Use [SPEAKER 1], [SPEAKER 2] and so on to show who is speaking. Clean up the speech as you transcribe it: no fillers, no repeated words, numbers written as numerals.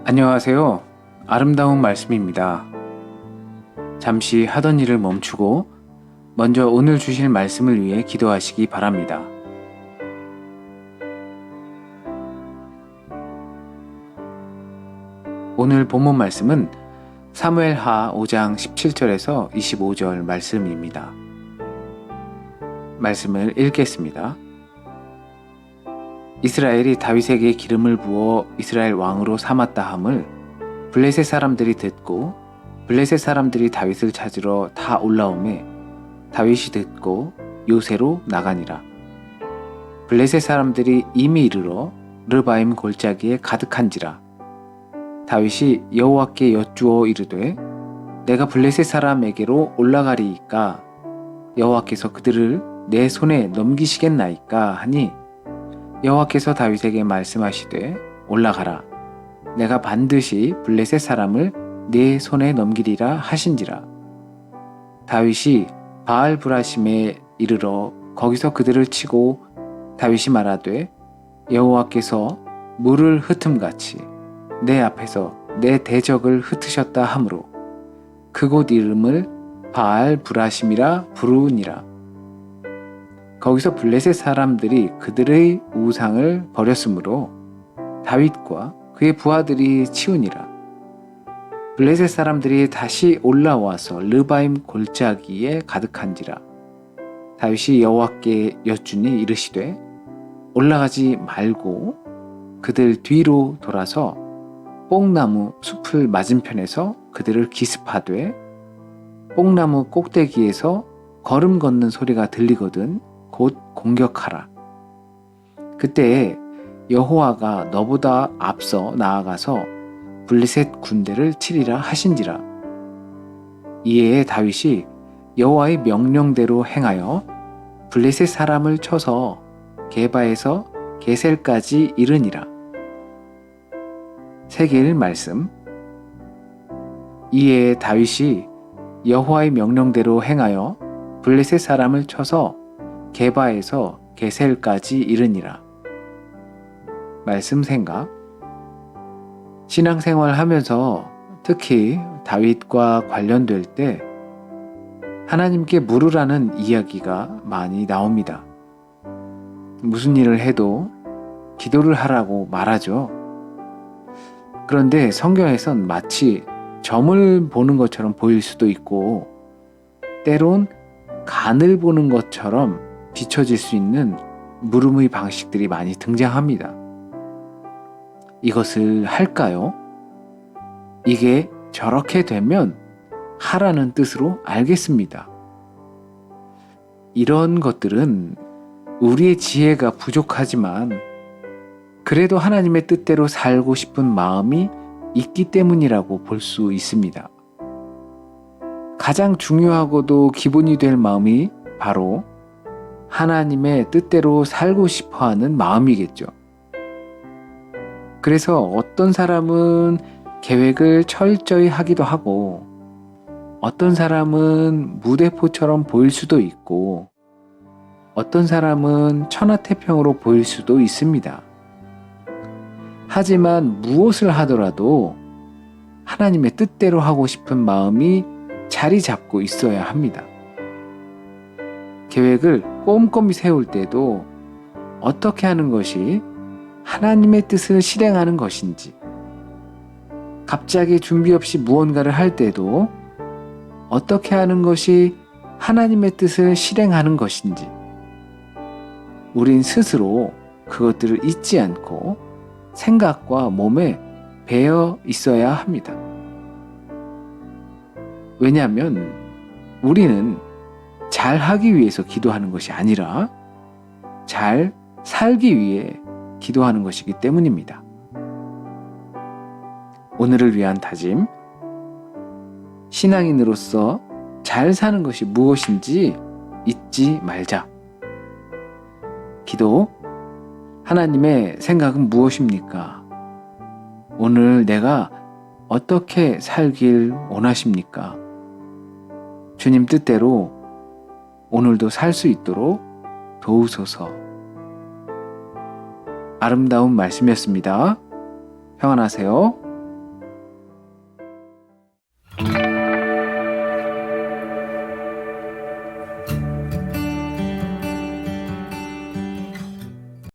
[SPEAKER 1] 안녕하세요. 아름다운 말씀입니다. 잠시 하던 일을 멈추고 먼저 오늘 주실 말씀을 위해 기도하시기 바랍니다. 오늘 본문 말씀은 사무엘하 5장 17절에서 25절 말씀입니다. 말씀을 읽겠습니다. 이스라엘이 다윗에게 기름을 부어 이스라엘 왕으로 삼았다 함을 블레셋 사람들이 듣고 블레셋 사람들이 다윗을 찾으러 다 올라오매 다윗이 듣고 요새로 나가니라. 블레셋 사람들이 이미 이르러 르바임 골짜기에 가득한지라. 다윗이 여호와께 여쭈어 이르되 내가 블레셋 사람에게로 올라가리이까 여호와께서 그들을 내 손에 넘기시겠나이까 하니 여호와께서 다윗에게 말씀하시되 올라가라. 내가 반드시 블레셋 사람을 네 손에 넘기리라 하신지라. 다윗이 바알 브라심에 이르러 거기서 그들을 치고 다윗이 말하되 여호와께서 물을 흩음같이 내 앞에서 내 대적을 흩으셨다 하므로 그곳 이름을 바알 브라심이라 부르니라. 거기서 블레셋 사람들이 그들의 우상을 버렸으므로 다윗과 그의 부하들이 치우니라. 블레셋 사람들이 다시 올라와서 르바임 골짜기에 가득한지라. 다윗이 여호와께 여쭈니 이르시되 올라가지 말고 그들 뒤로 돌아서 뽕나무 숲을 맞은편에서 그들을 기습하되 뽕나무 꼭대기에서 걸음 걷는 소리가 들리거든 곧 공격하라. 그때 여호와가 너보다 앞서 나아가서 블레셋 군대를 치리라 하신지라. 이에 다윗이 여호와의 명령대로 행하여 블레셋 사람을 쳐서 게바에서 게셀까지 이르니라. 새길 말씀. 이에 다윗이 여호와의 명령대로 행하여 블레셋 사람을 쳐서 게바에서 게셀까지 이르니라. 말씀 생각. 신앙생활 하면서 특히 다윗과 관련될 때 하나님께 물으라는 이야기가 많이 나옵니다. 무슨 일을 해도 기도를 하라고 말하죠. 그런데 성경에선 마치 점을 보는 것처럼 보일 수도 있고 때론 간을 보는 것처럼 비춰질 수 있는 물음의 방식들이 많이 등장합니다. 이것을 할까요? 이게 저렇게 되면 하라는 뜻으로 알겠습니다. 이런 것들은 우리의 지혜가 부족하지만 그래도 하나님의 뜻대로 살고 싶은 마음이 있기 때문이라고 볼 수 있습니다. 가장 중요하고도 기본이 될 마음이 바로 하나님의 뜻대로 살고 싶어 하는 마음이겠죠. 그래서 어떤 사람은 계획을 철저히 하기도 하고 어떤 사람은 무대포처럼 보일 수도 있고 어떤 사람은 천하태평으로 보일 수도 있습니다. 하지만 무엇을 하더라도 하나님의 뜻대로 하고 싶은 마음이 자리 잡고 있어야 합니다. 계획을 꼼꼼히 세울 때도 어떻게 하는 것이 하나님의 뜻을 실행하는 것인지, 갑자기 준비 없이 무언가를 할 때도 어떻게 하는 것이 하나님의 뜻을 실행하는 것인지, 우린 스스로 그것들을 잊지 않고 생각과 몸에 배어 있어야 합니다. 왜냐하면 우리는 잘 하기 위해서 기도하는 것이 아니라 잘 살기 위해 기도하는 것이기 때문입니다. 오늘을 위한 다짐. 신앙인으로서 잘 사는 것이 무엇인지 잊지 말자. 기도. 하나님의 생각은 무엇입니까? 오늘 내가 어떻게 살길 원하십니까? 주님 뜻대로 오늘도 살 수 있도록 도우소서. 아름다운 말씀이었습니다. 평안하세요.